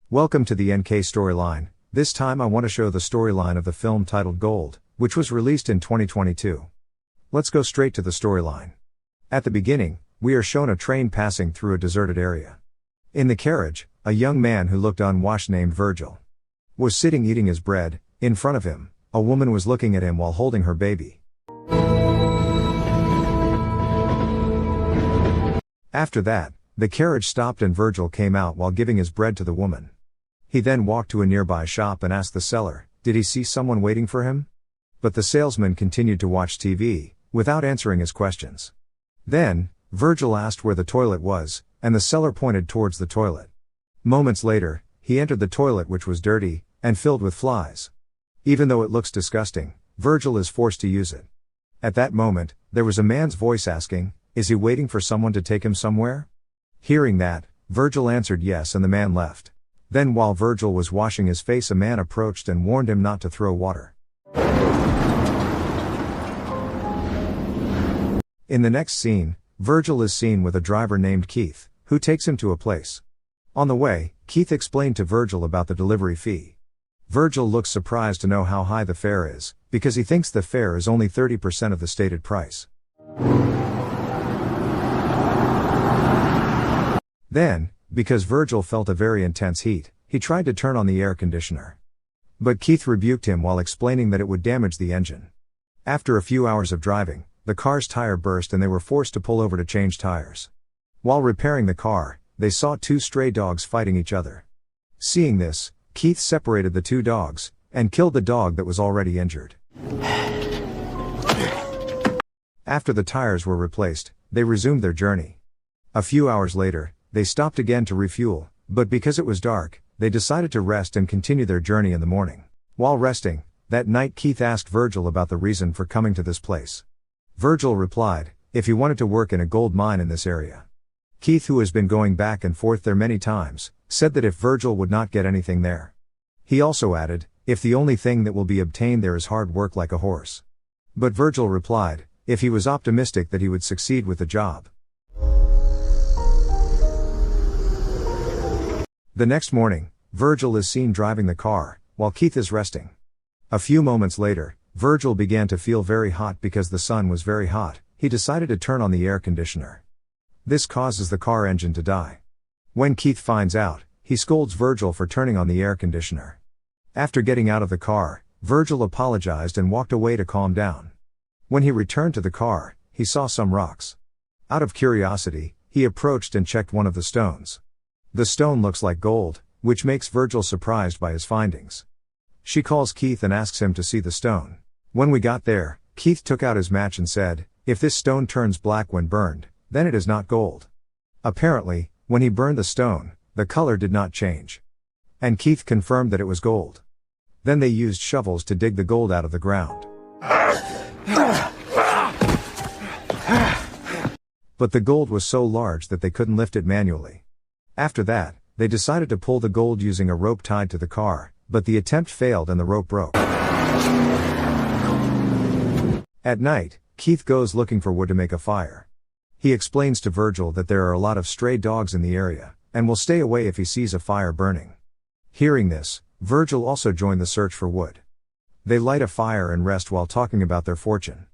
Welcome to the NK storyline. This time I want to show the storyline of the film titled Gold, which was released in 2022. Let's go straight to the storyline. At the beginning, we are shown a train passing through a deserted area. In the carriage, a young man who looked unwashed named Virgil was sitting eating his bread. In front of him, a woman was looking at him while holding her baby. After that, the carriage stopped and Virgil came out while giving his bread to the woman. He then walked to a nearby shop and asked the seller, did he see someone waiting for him? But the salesman continued to watch TV, without answering his questions. Then, Virgil asked where the toilet was, and the seller pointed towards the toilet. Moments later, he entered the toilet, which was dirty, and filled with flies. Even though it looks disgusting, Virgil is forced to use it. At that moment, there was a man's voice asking, is he waiting for someone to take him somewhere? Hearing that, Virgil answered yes and the man left. Then while Virgil was washing his face, a man approached and warned him not to throw water. In the next scene, Virgil is seen with a driver named Keith, who takes him to a place. On the way, Keith explained to Virgil about the delivery fee. Virgil looks surprised to know how high the fare is, because he thinks the fare is only 30% of the stated price. Then, because Virgil felt a very intense heat, he tried to turn on the air conditioner. But Keith rebuked him while explaining that it would damage the engine. After a few hours of driving, the car's tire burst and they were forced to pull over to change tires. While repairing the car, they saw two stray dogs fighting each other. Seeing this, Keith separated the two dogs, and killed the dog that was already injured. After the tires were replaced, they resumed their journey. A few hours later, they stopped again to refuel, but because it was dark, they decided to rest and continue their journey in the morning. While resting, that night Keith asked Virgil about the reason for coming to this place. Virgil replied, if he wanted to work in a gold mine in this area. Keith, who has been going back and forth there many times, said that if Virgil would not get anything there. He also added, if the only thing that will be obtained there is hard work like a horse. But Virgil replied, if he was optimistic that he would succeed with the job. The next morning, Virgil is seen driving the car, while Keith is resting. A few moments later, Virgil began to feel very hot because the sun was very hot. He decided to turn on the air conditioner. This causes the car engine to die. When Keith finds out, he scolds Virgil for turning on the air conditioner. After getting out of the car, Virgil apologized and walked away to calm down. When he returned to the car, he saw some rocks. Out of curiosity, he approached and checked one of the stones. The stone looks like gold, which makes Virgil surprised by his findings. She calls Keith and asks him to see the stone. When we got there, Keith took out his match and said, if this stone turns black when burned, then it is not gold. Apparently, when he burned the stone, the color did not change. And Keith confirmed that it was gold. Then they used shovels to dig the gold out of the ground. But the gold was so large that they couldn't lift it manually. After that, they decided to pull the gold using a rope tied to the car, but the attempt failed and the rope broke. At night, Keith goes looking for wood to make a fire. He explains to Virgil that there are a lot of stray dogs in the area, and will stay away if he sees a fire burning. Hearing this, Virgil also joined the search for wood. They light a fire and rest while talking about their fortune.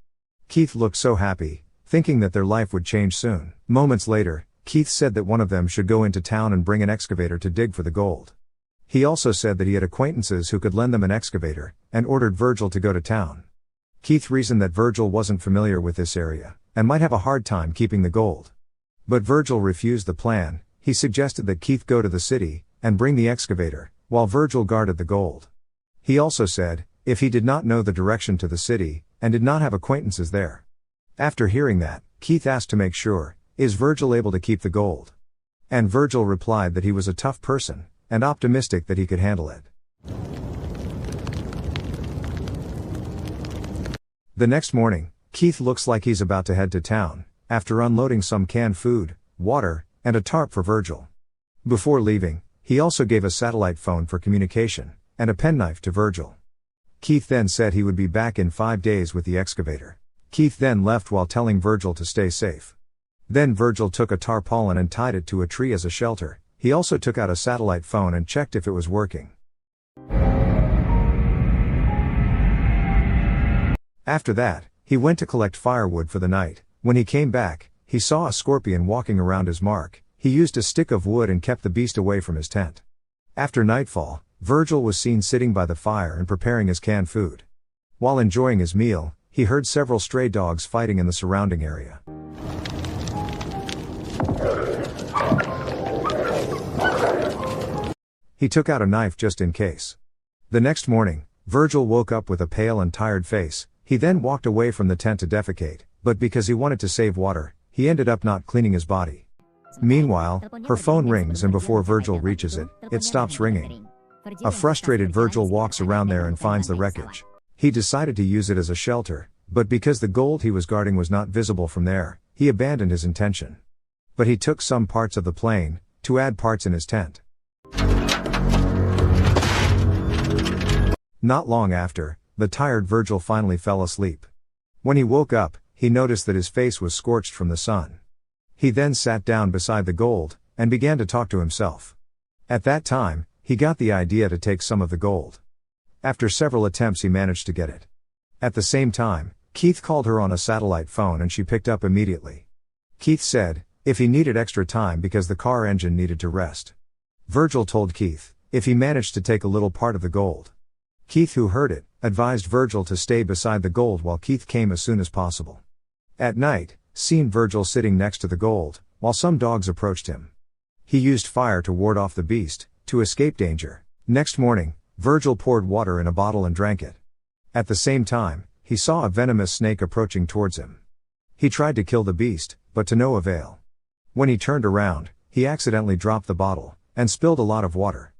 Keith looked so happy, thinking that their life would change soon. Moments later, Keith said that one of them should go into town and bring an excavator to dig for the gold. He also said that he had acquaintances who could lend them an excavator, and ordered Virgil to go to town. Keith reasoned that Virgil wasn't familiar with this area, and might have a hard time keeping the gold. But Virgil refused the plan. He suggested that Keith go to the city, and bring the excavator, while Virgil guarded the gold. He also said, if he did not know the direction to the city, and did not have acquaintances there. After hearing that, Keith asked to make sure, is Virgil able to keep the gold? And Virgil replied that he was a tough person, and optimistic that he could handle it. The next morning, Keith looks like he's about to head to town, after unloading some canned food, water, and a tarp for Virgil. Before leaving, he also gave a satellite phone for communication, and a penknife to Virgil. Keith then said he would be back in 5 days with the excavator. Keith then left while telling Virgil to stay safe. Then Virgil took a tarpaulin and tied it to a tree as a shelter. He also took out a satellite phone and checked if it was working. After that, he went to collect firewood for the night. When he came back, he saw a scorpion walking around his mark. He used a stick of wood and kept the beast away from his tent. After nightfall, Virgil was seen sitting by the fire and preparing his canned food. While enjoying his meal, he heard several stray dogs fighting in the surrounding area. He took out a knife just in case. The next morning, Virgil woke up with a pale and tired face. He then walked away from the tent to defecate, but because he wanted to save water, he ended up not cleaning his body. Meanwhile, her phone rings and before Virgil reaches it, it stops ringing. A frustrated Virgil walks around there and finds the wreckage. He decided to use it as a shelter, but because the gold he was guarding was not visible from there, he abandoned his intention. But he took some parts of the plane, to add parts in his tent. Not long after, the tired Virgil finally fell asleep. When he woke up, he noticed that his face was scorched from the sun. He then sat down beside the gold, and began to talk to himself. At that time, he got the idea to take some of the gold. After several attempts he managed to get it. At the same time, Keith called her on a satellite phone and she picked up immediately. Keith said, if he needed extra time because the car engine needed to rest. Virgil told Keith, if he managed to take a little part of the gold. Keith, who heard it, advised Virgil to stay beside the gold while Keith came as soon as possible. At night, seen Virgil sitting next to the gold, while some dogs approached him. He used fire to ward off the beast, to escape danger. Next morning, Virgil poured water in a bottle and drank it. At the same time, he saw a venomous snake approaching towards him. He tried to kill the beast, but to no avail. When he turned around, he accidentally dropped the bottle, and spilled a lot of water.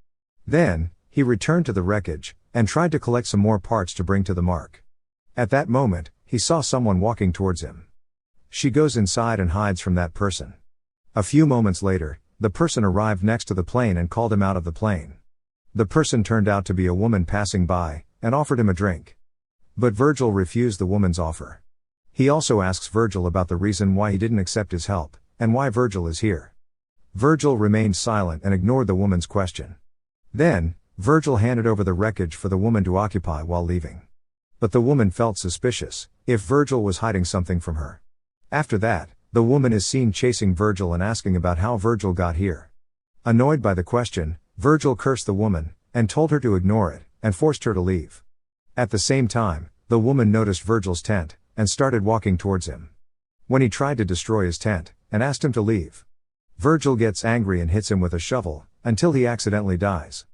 Then, he returned to the wreckage, and tried to collect some more parts to bring to the mark. At that moment, he saw someone walking towards him. She goes inside and hides from that person. A few moments later, the person arrived next to the plane and called him out of the plane. The person turned out to be a woman passing by, and offered him a drink. But Virgil refused the woman's offer. He also asks Virgil about the reason why he didn't accept his help, and why Virgil is here. Virgil remained silent and ignored the woman's question. Then, Virgil handed over the wreckage for the woman to occupy while leaving. But the woman felt suspicious, if Virgil was hiding something from her. After that, the woman is seen chasing Virgil and asking about how Virgil got here. Annoyed by the question, Virgil cursed the woman, and told her to ignore it, and forced her to leave. At the same time, the woman noticed Virgil's tent, and started walking towards him. When he tried to destroy his tent, and asked him to leave, Virgil gets angry and hits him with a shovel, until he accidentally dies.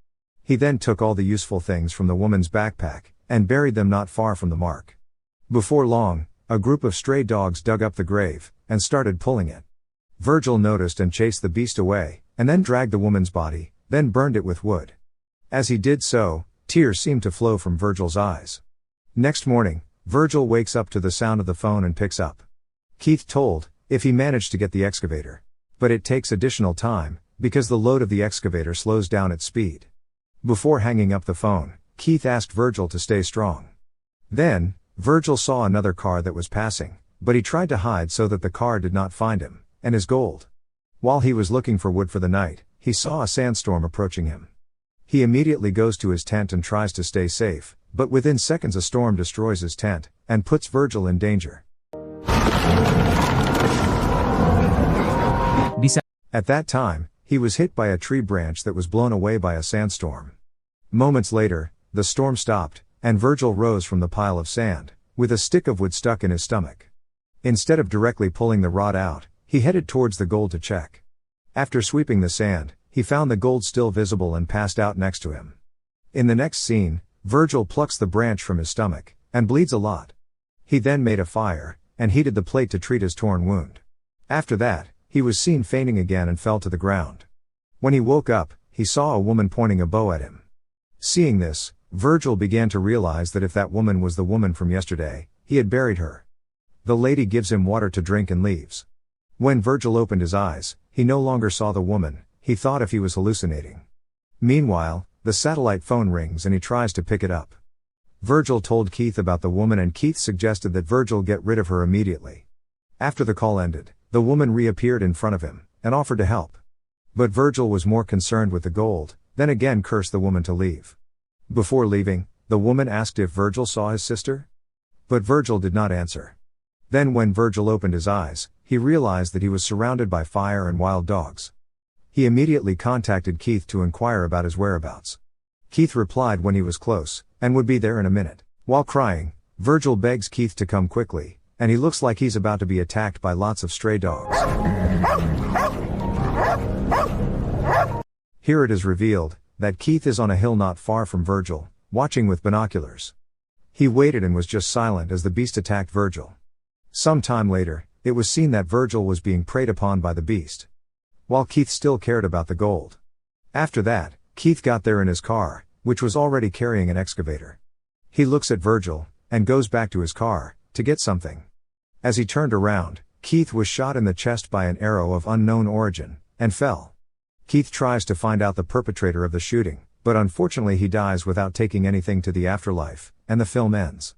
He then took all the useful things from the woman's backpack, and buried them not far from the mark. Before long, a group of stray dogs dug up the grave, and started pulling it. Virgil noticed and chased the beast away, and then dragged the woman's body, then burned it with wood. As he did so, tears seemed to flow from Virgil's eyes. Next morning, Virgil wakes up to the sound of the phone and picks up. Keith told, if he managed to get the excavator. But it takes additional time, because the load of the excavator slows down its speed. Before hanging up the phone, Keith asked Virgil to stay strong. Then, Virgil saw another car that was passing, but he tried to hide so that the car did not find him, and his gold. While he was looking for wood for the night, he saw a sandstorm approaching him. He immediately goes to his tent and tries to stay safe, but within seconds a storm destroys his tent, and puts Virgil in danger. At that time, he was hit by a tree branch that was blown away by a sandstorm. Moments later, the storm stopped, and Virgil rose from the pile of sand, with a stick of wood stuck in his stomach. Instead of directly pulling the rod out, he headed towards the gold to check. After sweeping the sand, he found the gold still visible and passed out next to him. In the next scene, Virgil plucks the branch from his stomach, and bleeds a lot. He then made a fire, and heated the plate to treat his torn wound. After that, he was seen fainting again and fell to the ground. When he woke up, he saw a woman pointing a bow at him. Seeing this, Virgil began to realize that if that woman was the woman from yesterday, he had buried her. The lady gives him water to drink and leaves. When Virgil opened his eyes, he no longer saw the woman. He thought if he was hallucinating. Meanwhile, the satellite phone rings and he tries to pick it up. Virgil told Keith about the woman and Keith suggested that Virgil get rid of her immediately. After the call ended, the woman reappeared in front of him, and offered to help. But Virgil was more concerned with the gold, then again cursed the woman to leave. Before leaving, the woman asked if Virgil saw his sister? But Virgil did not answer. Then when Virgil opened his eyes, he realized that he was surrounded by fire and wild dogs. He immediately contacted Keith to inquire about his whereabouts. Keith replied when he was close, and would be there in a minute. While crying, Virgil begs Keith to come quickly, and he looks like he's about to be attacked by lots of stray dogs. Here it is revealed that Keith is on a hill not far from Virgil, watching with binoculars. He waited and was just silent as the beast attacked Virgil. Some time later, it was seen that Virgil was being preyed upon by the beast, while Keith still cared about the gold. After that, Keith got there in his car, which was already carrying an excavator. He looks at Virgil, and goes back to his car, to get something. As he turned around, Keith was shot in the chest by an arrow of unknown origin, and fell. Keith tries to find out the perpetrator of the shooting, but unfortunately he dies without taking anything to the afterlife, and the film ends.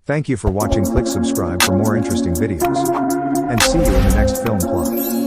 Thank you for watching. Click subscribe for more interesting videos. And see you in the next film plot.